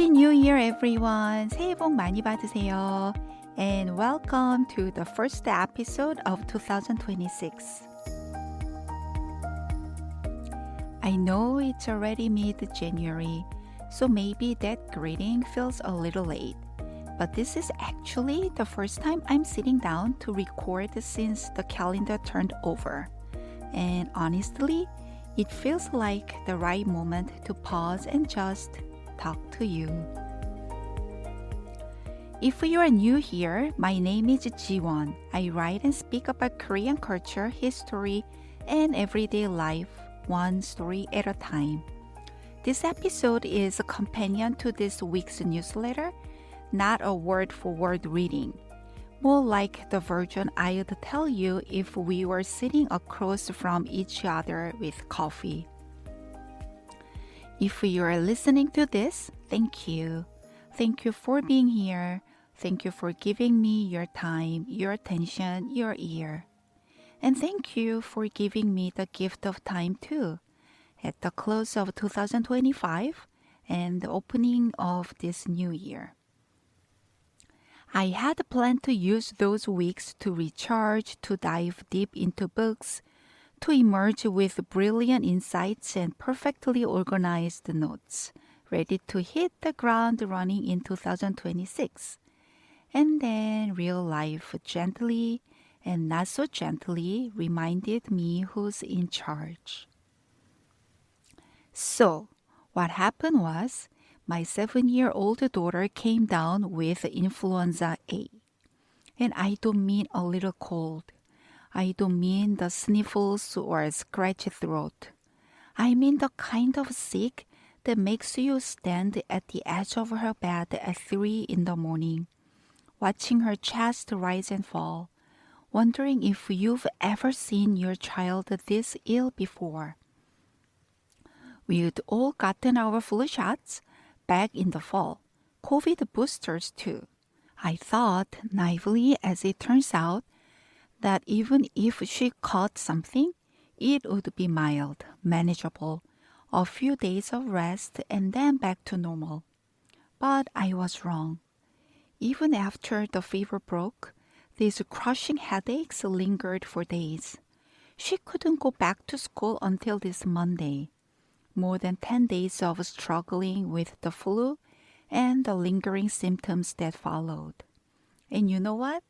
Happy New Year, everyone! 새해 복 많이 받으세요. And welcome to the first episode of 2026. I know it's already mid-January, so maybe that greeting feels a little late. But this is actually the first time I'm sitting down to record since the calendar turned over. And honestly, it feels like the right moment to pause and just talk to you. If you are new here, my name is Jiwon. I write and speak about Korean culture, history, and everyday life, one story at a time. This episode is a companion to this week's newsletter, not a word-for-word reading. More like the version I'd tell you if we were sitting across from each other with coffee. If you are listening to this, thank you. Thank you for being here. Thank you for giving me your time, your attention, your ear. And thank you for giving me the gift of time too. At the close of 2025 and the opening of this new year. I had planned to use those weeks to recharge, to dive deep into books, to emerge with brilliant insights and perfectly organized notes, ready to hit the ground running in 2026. And then real life gently and not so gently reminded me who's in charge. So, what happened was, my 7-year-old daughter came down with influenza A. And I don't mean a little cold. I don't mean the sniffles or scratchy throat. I mean the kind of sick that makes you stand at the edge of her bed at 3 in the morning, watching her chest rise and fall, wondering if you've ever seen your child this ill before. We'd all gotten our flu shots back in the fall, COVID boosters too. I thought, naively as it turns out, that even if she caught something, it would be mild, manageable, a few days of rest and then back to normal. But I was wrong. Even after the fever broke, these crushing headaches lingered for days. She couldn't go back to school until this Monday. More than 10 days of struggling with the flu and the lingering symptoms that followed. And you know what?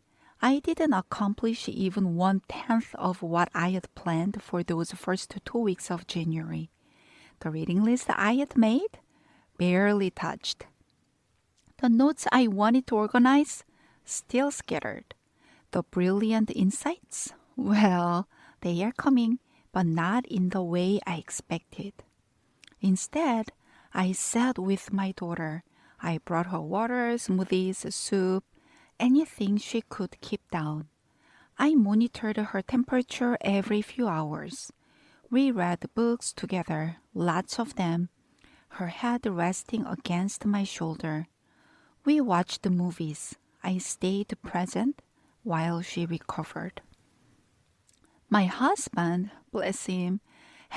I didn't accomplish even 1/10 of what I had planned for those first 2 weeks of January. The reading list I had made? Barely touched. The notes I wanted to organize? Still scattered. The brilliant insights? Well, they are coming, but not in the way I expected. Instead, I sat with my daughter. I brought her water, smoothies, soup, anything she could keep down. I monitored her temperature every few hours. We read books together, lots of them, her head resting against my shoulder. We watched movies. I stayed present while she recovered. My husband, bless him,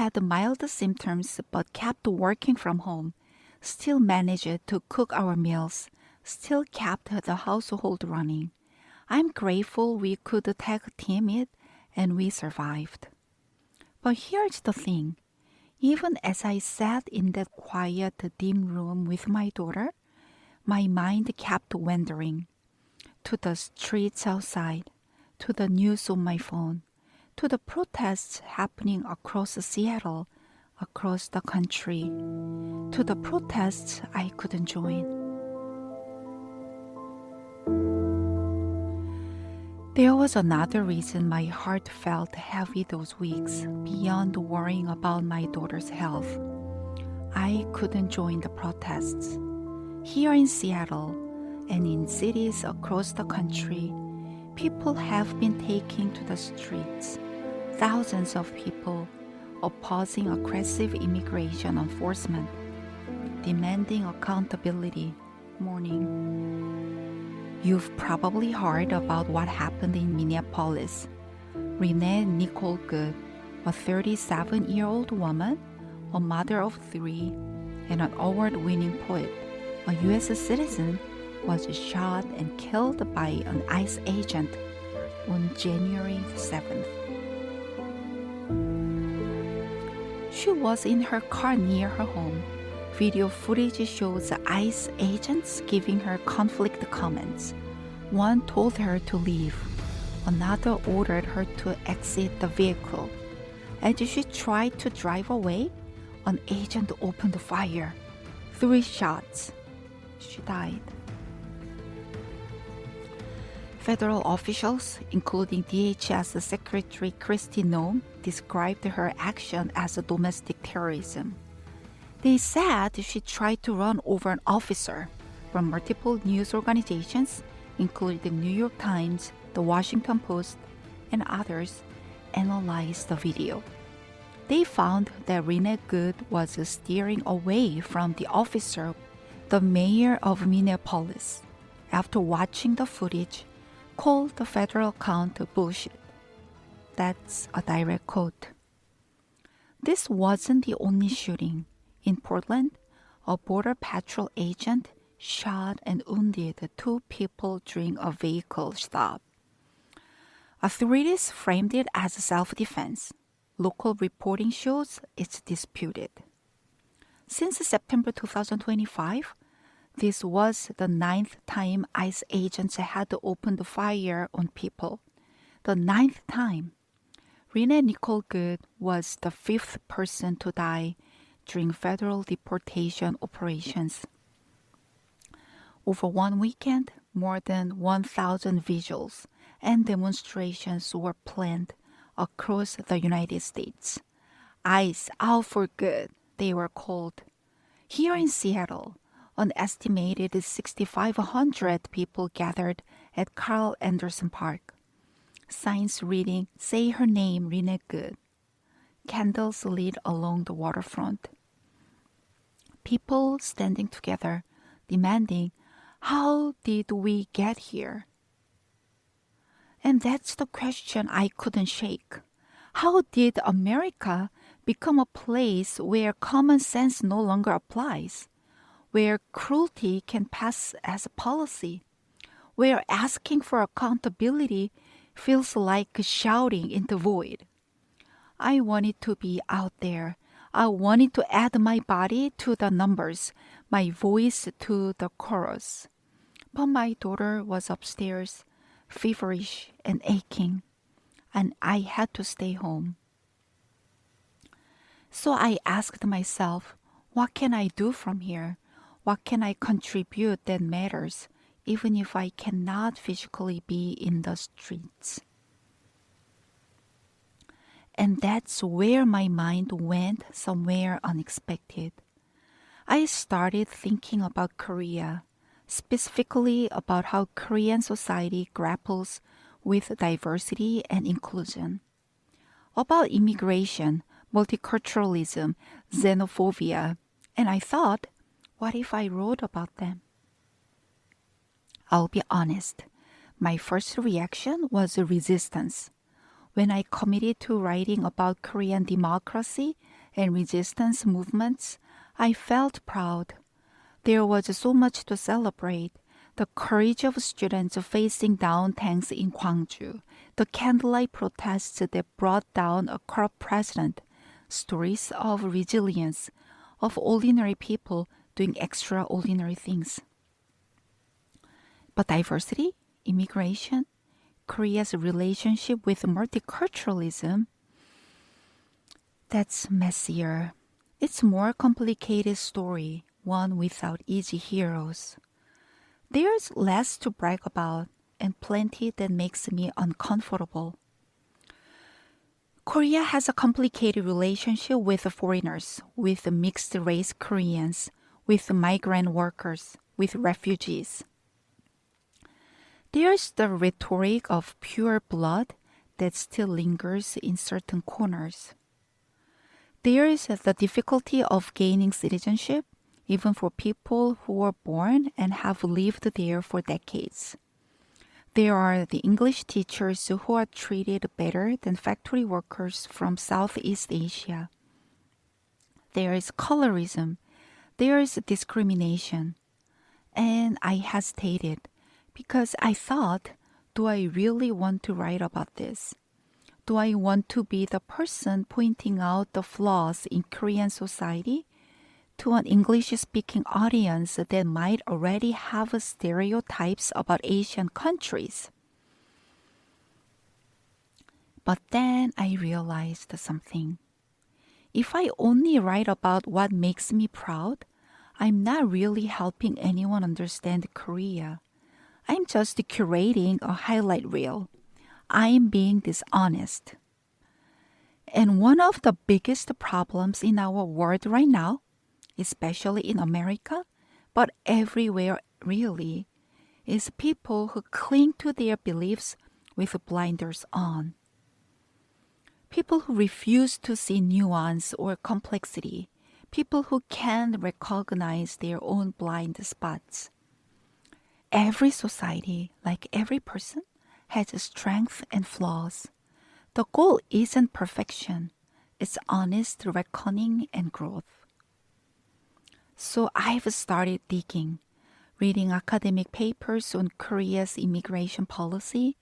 had mild symptoms but kept working from home, still managed to cook our meals, still kept the household running. I'm grateful we could tag team it and we survived. But here's the thing. Even as I sat in that quiet, dim room with my daughter, my mind kept wandering to the streets outside, to the news on my phone, to the protests happening across Seattle, across the country, to the protests I couldn't join. There was another reason my heart felt heavy those weeks, beyond worrying about my daughter's health. I couldn't join the protests. Here in Seattle and in cities across the country, people have been taking to the streets. Thousands of people opposing aggressive immigration enforcement, demanding accountability, mourning. You've probably heard about what happened in Minneapolis. Renee Nicole Good, a 37-year-old woman, a mother of 3, and an award-winning poet, a U.S. citizen, was shot and killed by an ICE agent on January 7th. She was in her car near her home. Video footage shows ICE agents giving her conflict comments. One told her to leave. Another ordered her to exit the vehicle. As she tried to drive away, an agent opened fire. 3 shots. She died. Federal officials, including DHS Secretary Kristi Noem, described her action as domestic terrorism. They said she tried to run over an officer, but multiple news organizations, including the New York Times, the Washington Post, and others, analyzed the video. They found that Renee Good was steering away from the officer. The mayor of Minneapolis, after watching the footage, called the federal count bullshit. That's a direct quote. This wasn't the only shooting. In Portland, a Border Patrol agent shot and wounded 2 people during a vehicle stop. Authorities framed it as self-defense. Local reporting shows it's disputed. Since September 2025, this was the 9th time ICE agents had opened fire on people. The 9th time. Renee Nicole Good was the 5th person to die during federal deportation operations. Over one weekend, more than 1,000 vigils and demonstrations were planned across the United States. ICE out for good, they were called. Here in Seattle, an estimated 6,500 people gathered at Carl Anderson Park. Signs reading, "Say her name, Renee Good." Candles lit along the waterfront. People standing together, demanding, "How did we get here?" And that's the question I couldn't shake. How did America become a place where common sense no longer applies? Where cruelty can pass as a policy? Where asking for accountability feels like shouting in the void? I wanted to be out there. I wanted to add my body to the numbers, my voice to the chorus. But my daughter was upstairs, feverish and aching, and I had to stay home. So I asked myself, what can I do from here? What can I contribute that matters, even if I cannot physically be in the streets? And that's where my mind went somewhere unexpected. I started thinking about Korea, specifically about how Korean society grapples with diversity and inclusion, about immigration, multiculturalism, xenophobia, and I thought, what if I wrote about them? I'll be honest, my first reaction was resistance. When I committed to writing about Korean democracy and resistance movements, I felt proud. There was so much to celebrate. The courage of students facing down tanks in Gwangju, the candlelight protests that brought down a corrupt president, stories of resilience, of ordinary people doing extraordinary things. But diversity, immigration, Korea's relationship with multiculturalism, that's messier. It's a more complicated story, one without easy heroes. There's less to brag about and plenty that makes me uncomfortable. Korea has a complicated relationship with foreigners, with mixed-race Koreans, with migrant workers, with refugees. There's the rhetoric of pure blood that still lingers in certain corners. There is the difficulty of gaining citizenship, even for people who were born and have lived there for decades. There are the English teachers who are treated better than factory workers from Southeast Asia. There is colorism. There is discrimination. And I hesitated because I thought, do I really want to write about this? Do I want to be the person pointing out the flaws in Korean society to an English speaking audience that might already have stereotypes about Asian countries? But then I realized something. If I only write about what makes me proud, I'm not really helping anyone understand Korea. I'm just curating a highlight reel. I'm being dishonest. And one of the biggest problems in our world right now, especially in America, but everywhere really, is people who cling to their beliefs with blinders on. People who refuse to see nuance or complexity. People who can't recognize their own blind spots. Every society, like every person, has strengths and flaws. The goal isn't perfection, it's honest reckoning and growth. So I've started digging, reading academic papers on Korea's immigration policy,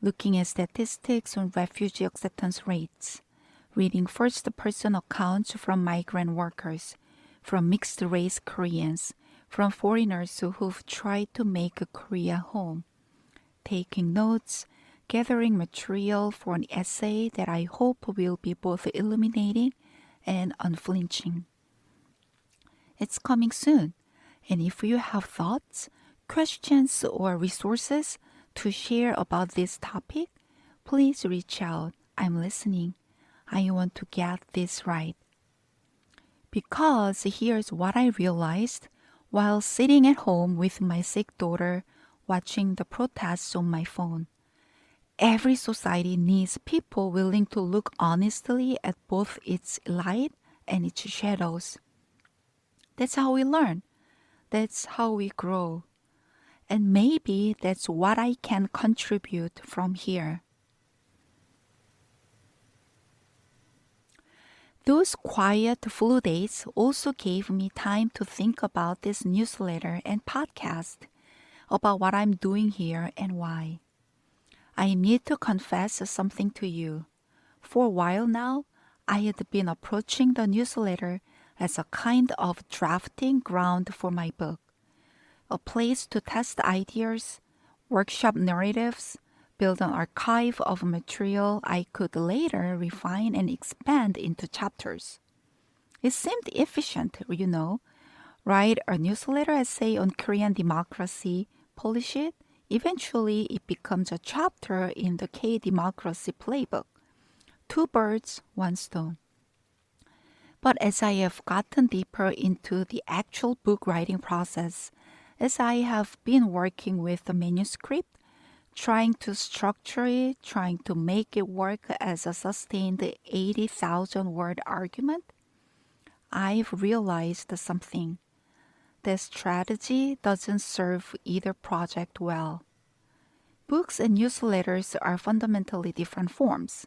looking at statistics on refugee acceptance rates, reading first-person accounts from migrant workers, from mixed-race Koreans, from foreigners who've tried to make Korea home, taking notes, gathering material for an essay that I hope will be both illuminating and unflinching. It's coming soon, and if you have thoughts, questions, or resources to share about this topic, please reach out. I'm listening. I want to get this right. Because here's what I realized while sitting at home with my sick daughter watching the protests on my phone. Every society needs people willing to look honestly at both its light and its shadows. That's how we learn. That's how we grow. And maybe that's what I can contribute from here. Those quiet flu days also gave me time to think about this newsletter and podcast, about what I'm doing here and why. I need to confess something to you. For a while now, I had been approaching the newsletter as a kind of drafting ground for my book, a place to test ideas, workshop narratives, build an archive of material I could later refine and expand into chapters. It seemed efficient, Write a newsletter essay on Korean democracy, polish it, eventually it becomes a chapter in the K-democracy playbook. Two birds, one stone. But as I have gotten deeper into the actual book writing process, as I have been working with the manuscript, trying to structure it, trying to make it work as a sustained 80,000 word argument, I've realized something. That strategy doesn't serve either project well. Books and newsletters are fundamentally different forms.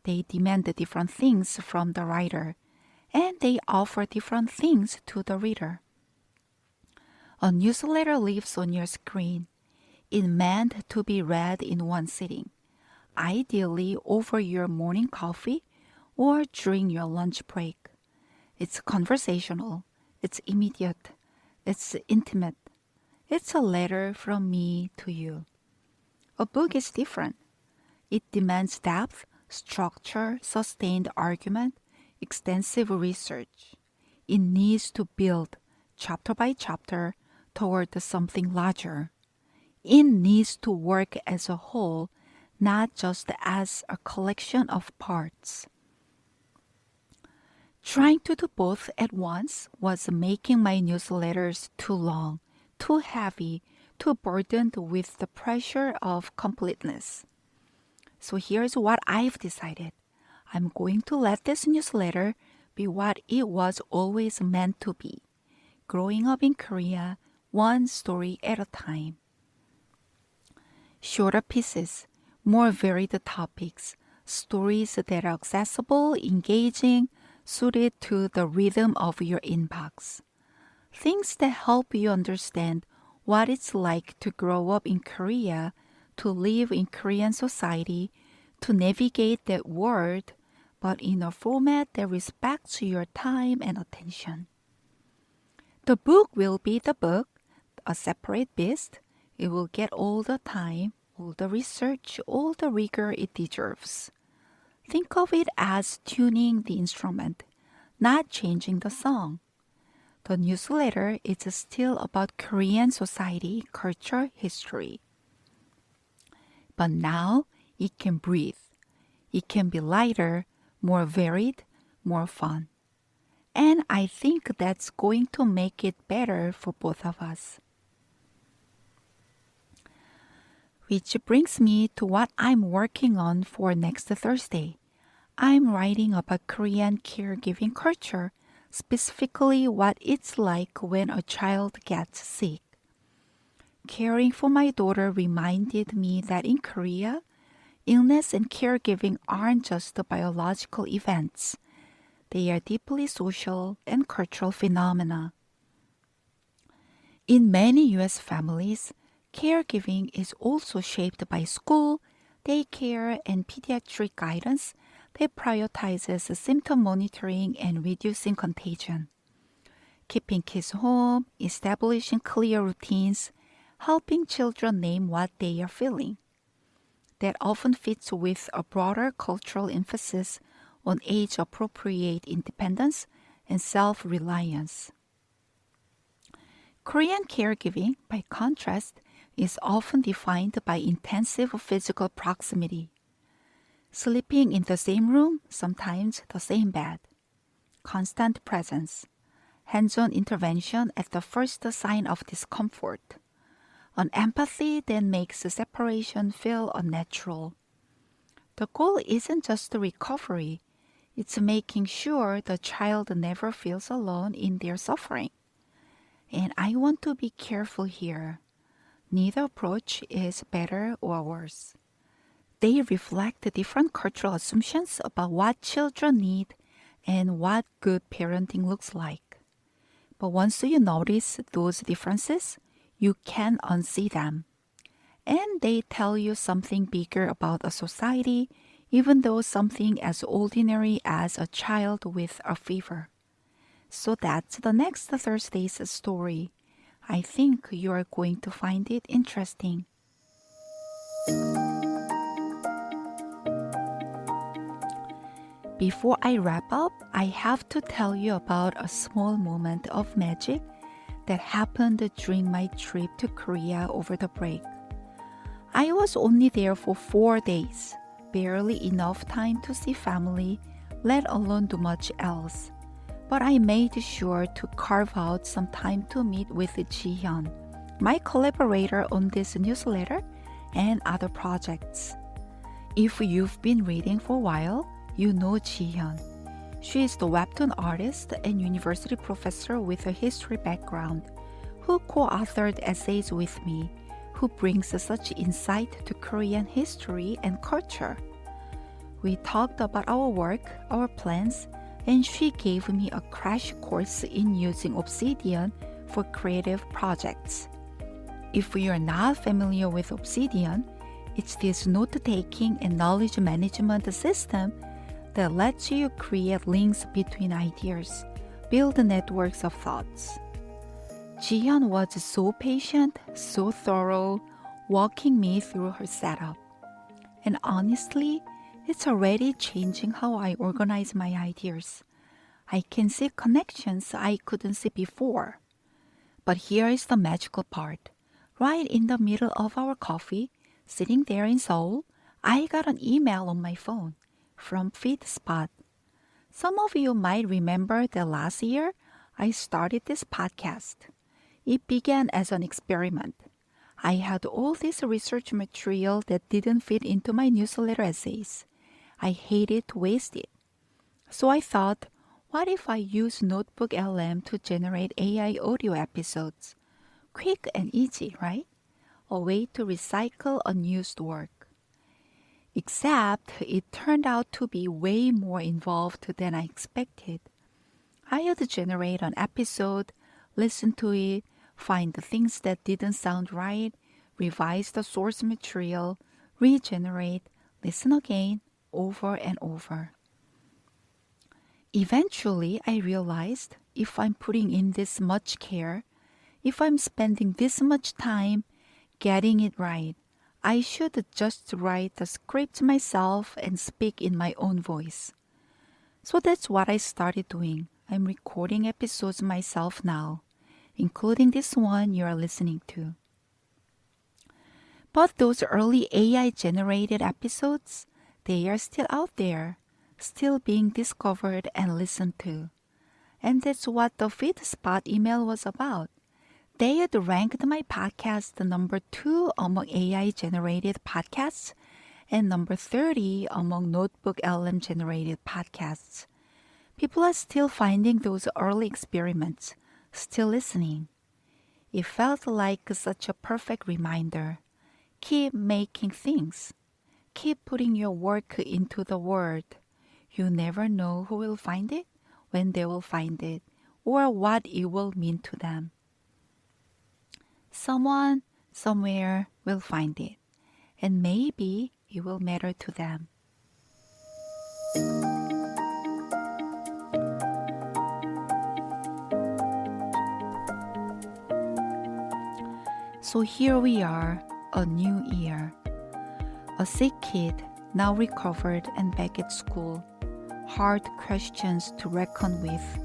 They demand different things from the writer, and they offer different things to the reader. A newsletter lives on your screen. It's meant to be read in one sitting, ideally over your morning coffee or during your lunch break. It's conversational, it's immediate, it's intimate. It's a letter from me to you. A book is different. It demands depth, structure, sustained argument, extensive research. It needs to build, chapter by chapter, toward something larger. It needs to work as a whole, not just as a collection of parts. Trying to do both at once was making my newsletters too long, too heavy, too burdened with the pressure of completeness. So here's what I've decided. I'm going to let this newsletter be what it was always meant to be. Growing up in Korea, one story at a time. Shorter pieces, more varied topics, stories that are accessible, engaging, suited to the rhythm of your inbox. Things that help you understand what it's like to grow up in Korea, to live in Korean society, to navigate that world, but in a format that respects your time and attention. The book will be the book, a separate beast. It will get all the time, all the research, all the rigor it deserves. Think of it as tuning the instrument, not changing the song. The newsletter is still about Korean society, culture, history. But now it can breathe. It can be lighter, more varied, more fun. And I think that's going to make it better for both of us. Which brings me to what I'm working on for next Thursday. I'm writing about Korean caregiving culture, specifically what it's like when a child gets sick. Caring for my daughter reminded me that in Korea, illness and caregiving aren't just biological events. They are deeply social and cultural phenomena. In many U.S. families, caregiving is also shaped by school, daycare, and pediatric guidance that prioritizes symptom monitoring and reducing contagion. Keeping kids home, establishing clear routines, helping children name what they are feeling. That often fits with a broader cultural emphasis on age-appropriate independence and self-reliance. Korean caregiving, by contrast, is often defined by intensive physical proximity. Sleeping in the same room, sometimes the same bed. Constant presence. Hands-on intervention at the first sign of discomfort. An empathy that makes separation feel unnatural. The goal isn't just recovery, it's making sure the child never feels alone in their suffering. And I want to be careful here. Neither approach is better or worse. They reflect different cultural assumptions about what children need and what good parenting looks like. But once you notice those differences, you can unsee them. And they tell you something bigger about a society, even though something as ordinary as a child with a fever. So that's the next Thursday's story. I think you are going to find it interesting. Before I wrap up, I have to tell you about a small moment of magic that happened during my trip to Korea over the break. I was only there for 4 days, barely enough time to see family, let alone do much else. But I made sure to carve out some time to meet with Ji-hyun, my collaborator on this newsletter and other projects. If you've been reading for a while, you know Ji-hyun. She is the webtoon artist and university professor with a history background, who co-authored essays with me, who brings such insight to Korean history and culture. We talked about our work, our plans, and she gave me a crash course in using Obsidian for creative projects. If you're not familiar with Obsidian, it's this note-taking and knowledge management system that lets you create links between ideas, build networks of thoughts. Ji-hyun was so patient, so thorough, walking me through her setup. And honestly, it's already changing how I organize my ideas. I can see connections I couldn't see before. But here is the magical part. Right in the middle of our coffee, sitting there in Seoul, I got an email on my phone from FeedSpot. Some of you might remember that last year, I started this podcast. It began as an experiment. I had all this research material that didn't fit into my newsletter essays. I hated to waste it. So I thought, what if I use Notebook LM to generate AI audio episodes? Quick and easy, right? A way to recycle unused work. Except it turned out to be way more involved than I expected. I had to generate an episode, listen to it, find the things that didn't sound right, revise the source material, regenerate, listen again, over and over. Eventually, I realized if I'm putting in this much care, if I'm spending this much time getting it right, I should just write the script myself and speak in my own voice. So that's what I started doing. I'm recording episodes myself now, including this one you are listening to. But those early AI-generated episodes, they are still out there, still being discovered and listened to. And that's what the FeedSpot email was about. They had ranked my podcast number 2 among AI-generated podcasts and number 30 among Notebook LM-generated podcasts. People are still finding those early experiments, still listening. It felt like such a perfect reminder. Keep making things. Keep putting your work into the world. You never know who will find it, when they will find it, or what it will mean to them. Someone, somewhere will find it, and maybe it will matter to them. So here we are, a new year. A sick kid, now recovered and back at school. Hard questions to reckon with.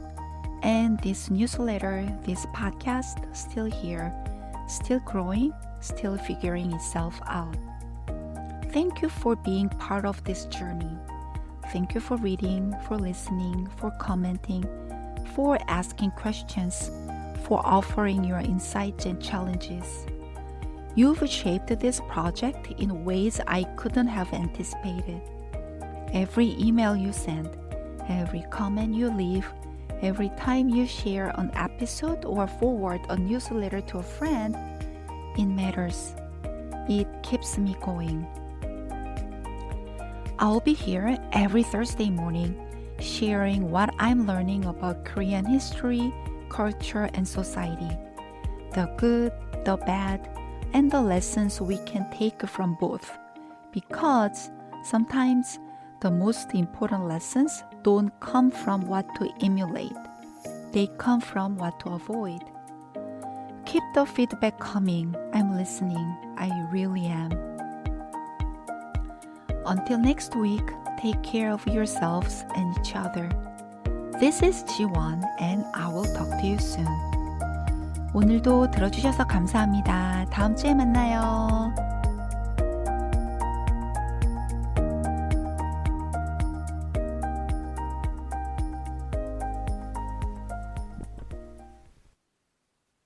And this newsletter, this podcast, still here, still growing, still figuring itself out. Thank you for being part of this journey. Thank you for reading, for listening, for commenting, for asking questions, for offering your insights and challenges. You've shaped this project in ways I couldn't have anticipated. Every email you send, every comment you leave, every time you share an episode or forward a newsletter to a friend, it matters. It keeps me going. I'll be here every Thursday morning sharing what I'm learning about Korean history, culture, and society. The good, the bad, and the lessons we can take from both. Because sometimes the most important lessons don't come from what to emulate. They come from what to avoid. Keep the feedback coming. I'm listening. I really am. Until next week, take care of yourselves and each other. This is Jiwon and I will talk to you soon. 오늘도 들어주셔서 감사합니다. 다음 주에 만나요.